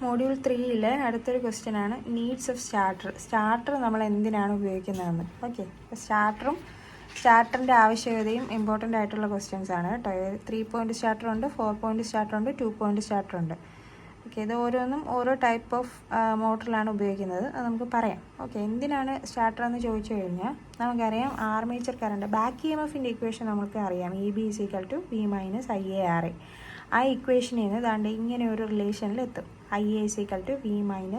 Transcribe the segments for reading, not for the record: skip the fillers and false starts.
Module 3 അടുത്തൊരു question ആണ് needs of starter നമ്മൾ എന്തിനാണ് ഉപയോഗിക്കുന്നതെന്ന്. ഓക്കെ, അപ്പോൾ സ്റ്റാർട്ടറിൻ്റെ ആവശ്യകതയും ഇമ്പോർട്ടൻ്റ് ആയിട്ടുള്ള ക്വസ്റ്റ്യൻസ് ആണ് കേട്ടോ. 3 പോയിൻറ്റ് സ്റ്റാർട്ടർ ഉണ്ട്, 4 പോയിൻറ്റ് സ്റ്റാർട്ടർ ഉണ്ട്, 2 പോയിൻറ്റ് സ്റ്റാർട്ടർ ഉണ്ട്. ഓക്കെ, ഇത് ഓരോന്നും ഓരോ ടൈപ്പ് ഓഫ് മോട്ടറിലാണ് ഉപയോഗിക്കുന്നത്. അത് നമുക്ക് പറയാം. ഓക്കെ, എന്തിനാണ് സ്റ്റാർട്ടർ എന്ന് ചോദിച്ചു കഴിഞ്ഞാൽ നമുക്കറിയാം ആർമേച്ചർ കറണ്ട് ബാക്ക് EMFൻ്റെ ഇക്വേഷൻ നമുക്ക് അറിയാം. EB = V - IaRa. ആ ഇക്വേഷനിൽ നിന്ന് ദാണ്ട് ഇങ്ങനെ ഒരു റിലേഷനിൽ എത്തും. Ia = V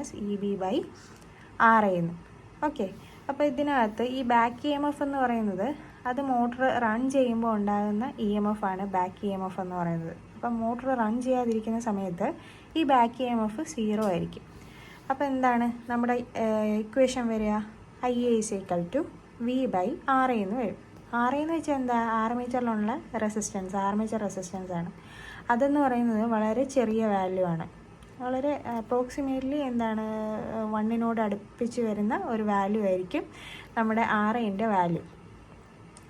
- EB/RA എന്ന്. ഓക്കെ, അപ്പോൾ ഇതിനകത്ത് ഈ ബാക്ക് EMF എന്ന് പറയുന്നത് അത് മോട്ടർ റൺ ചെയ്യുമ്പോൾ ഉണ്ടാകുന്ന EMF ആണ് ബാക്ക് EMF എന്ന് പറയുന്നത്. അപ്പം മോട്ടർ റൺ ചെയ്യാതിരിക്കുന്ന സമയത്ത് ഈ ബാക്ക് EMF 0 ആയിരിക്കും. അപ്പോൾ എന്താണ് നമ്മുടെ ഇക്വേഷൻ വരിക? Ia = V/RA എന്ന് വരും. RA എന്ന് വെച്ചാൽ എന്താ? ആർമേച്ചറിലുള്ള റെസിസ്റ്റൻസ്, ആർമേച്ചർ റെസിസ്റ്റൻസ് ആണ്. അതെന്ന് പറയുന്നത് വളരെ ചെറിയ വാല്യൂ ആണ്. വളരെ അപ്രോക്സിമേറ്റ്ലി എന്താണ് 1 അടുപ്പിച്ച് വരുന്ന ഒരു വാല്യൂ ആയിരിക്കും നമ്മുടെ RAൻ്റെ വാല്യൂ.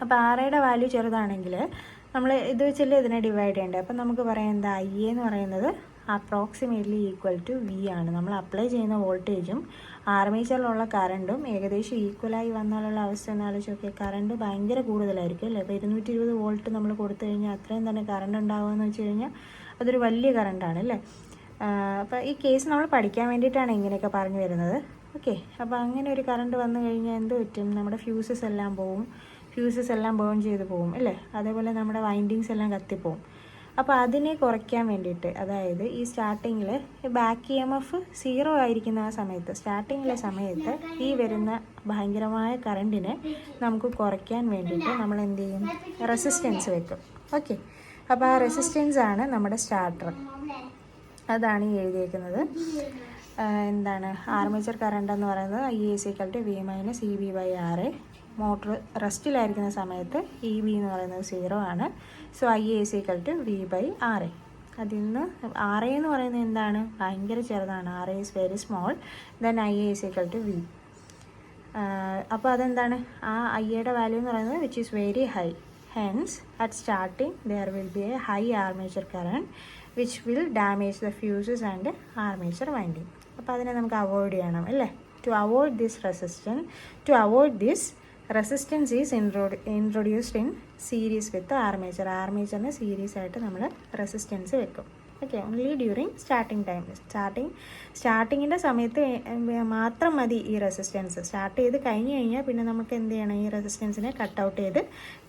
അപ്പോൾ RAയുടെ വാല്യൂ ചെറുതാണെങ്കിൽ നമ്മൾ ഇത് വെച്ചല്ലേ ഇതിനെ ഡിവൈഡ് ചെയ്യേണ്ടത്. അപ്പം നമുക്ക് പറയാം എന്താ, Ia എന്ന് പറയുന്നത് അപ്രോക്സിമേറ്റ്ലി = V ആണ്. നമ്മൾ അപ്ലൈ ചെയ്യുന്ന വോൾട്ടേജും ആർമേച്ചറിലുള്ള കറണ്ടും ഏകദേശം ഈക്വലായി വന്നാലുള്ള അവസ്ഥ എന്നാലോചിച്ച് നോക്കിയാൽ കറണ്ട് ഭയങ്കര കൂടുതലായിരിക്കും അല്ലേ. അപ്പോൾ 220 വോൾട്ട് നമ്മൾ കൊടുത്തു കഴിഞ്ഞാൽ അത്രയും തന്നെ കറണ്ട് ഉണ്ടാവുകയെന്ന് വെച്ച് കഴിഞ്ഞാൽ അതൊരു വലിയ കറണ്ടാണ് അല്ലേ. അപ്പോൾ ഈ കേസ് നമ്മൾ പഠിക്കാൻ വേണ്ടിയിട്ടാണ് ഇങ്ങനെയൊക്കെ പറഞ്ഞു വരുന്നത്. ഓക്കെ, അപ്പോൾ അങ്ങനെ ഒരു കറണ്ട് വന്നു കഴിഞ്ഞാൽ എന്ത് പറ്റും? നമ്മുടെ ഫ്യൂസസ് എല്ലാം ബേൺ ചെയ്ത് പോകും അല്ലേ. അതേപോലെ നമ്മുടെ വൈൻഡിങ്സ് എല്ലാം കത്തിപ്പോവും. അപ്പോൾ അതിനെ കുറയ്ക്കാൻ വേണ്ടിയിട്ട്, അതായത് ഈ സ്റ്റാർട്ടിങ്ങിൽ ബാക്ക് EMF 0 ആയിരിക്കുന്ന ആ സമയത്ത്, സ്റ്റാർട്ടിങ്ങിലെ സമയത്ത് ഈ വരുന്ന ഭയങ്കരമായ കറണ്ടിനെ നമുക്ക് കുറയ്ക്കാൻ വേണ്ടിയിട്ട് നമ്മൾ എന്ത് ചെയ്യും? റെസിസ്റ്റൻസ് വെക്കും. ഓക്കെ, അപ്പോൾ ആ റെസിസ്റ്റൻസ് ആണ് നമ്മുടെ സ്റ്റാർട്ടർ. അതാണ് ഈ എഴുതിയേക്കുന്നത്. എന്താണ് ആർമേച്ചർ കറണ്ട് എന്ന് പറയുന്നത് Ia = V - EB/RA. മോട്ടർ റെസ്റ്റിലായിരിക്കുന്ന സമയത്ത് EB എന്ന് പറയുന്നത് 0 ആണ്. So Ia = V/RA. അതിൽ നിന്ന് RA എന്ന് പറയുന്നത് എന്താണ്? ഭയങ്കര ചെറുതാണ്. RA is very small. then Ia = V. അപ്പോൾ അതെന്താണ്? ആ Iയുടെ വാല്യൂ എന്ന് പറയുന്നത് which is very high. Hence, at starting there will be a high armature current which will damage the fuses and armature winding. അപ്പോൾ അതിനെ നമുക്ക് അവോയ്ഡ് ചെയ്യണം അല്ലേ. To avoid this resistance is introduced in series with the armature. ആർമേച്ചറിന് series ആയിട്ട് നമ്മൾ resistance വെക്കും. Okay, only during starting time. സ്റ്റാർട്ടിങ്ങിൻ്റെ സമയത്ത് മാത്രം മതി ഈ റെസിസ്റ്റൻസ്. സ്റ്റാർട്ട് ചെയ്ത് കഴിഞ്ഞ് കഴിഞ്ഞാൽ പിന്നെ നമുക്ക് എന്ത് ചെയ്യണം? ഈ റെസിസ്റ്റൻസിനെ കട്ട് ഔട്ട് ചെയ്ത്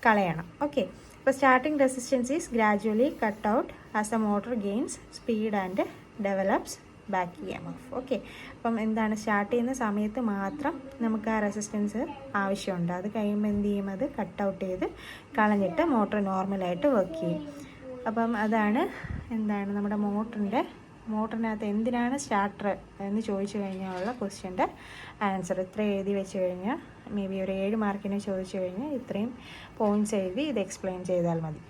കളയണം. ഓക്കെ, അപ്പോൾ starting resistance is gradually cut out as A motor gains speed and develops back EMF. Okay, അപ്പം എന്താണ്, സ്റ്റാർട്ട് ചെയ്യുന്ന സമയത്ത് മാത്രം നമുക്ക് ആ റെസിസ്റ്റൻസ് ആവശ്യമുണ്ട്. അത് കഴിയുമ്പോൾ എന്ത് ചെയ്യും? അത് കട്ട് ഔട്ട് ചെയ്ത് കളഞ്ഞിട്ട് മോട്ടർ നോർമലായിട്ട് വർക്ക് ചെയ്യും. അപ്പം അതാണ് എന്താണ് നമ്മുടെ മോട്ടറിനകത്ത് എന്തിനാണ് സ്റ്റാർട്ടർ എന്ന് ചോദിച്ചു കഴിഞ്ഞാലുള്ള ക്വസ്റ്റ്യൻ്റെ ആൻസർ. ഇത്ര എഴുതി വെച്ച് കഴിഞ്ഞാൽ മേ ബി ഒരു 7 മാർക്കിന് ചോദിച്ചു കഴിഞ്ഞാൽ ഇത്രയും പോയിൻറ്റ്സ് എഴുതി ഇത് എക്സ്പ്ലെയിൻ ചെയ്താൽ മതി.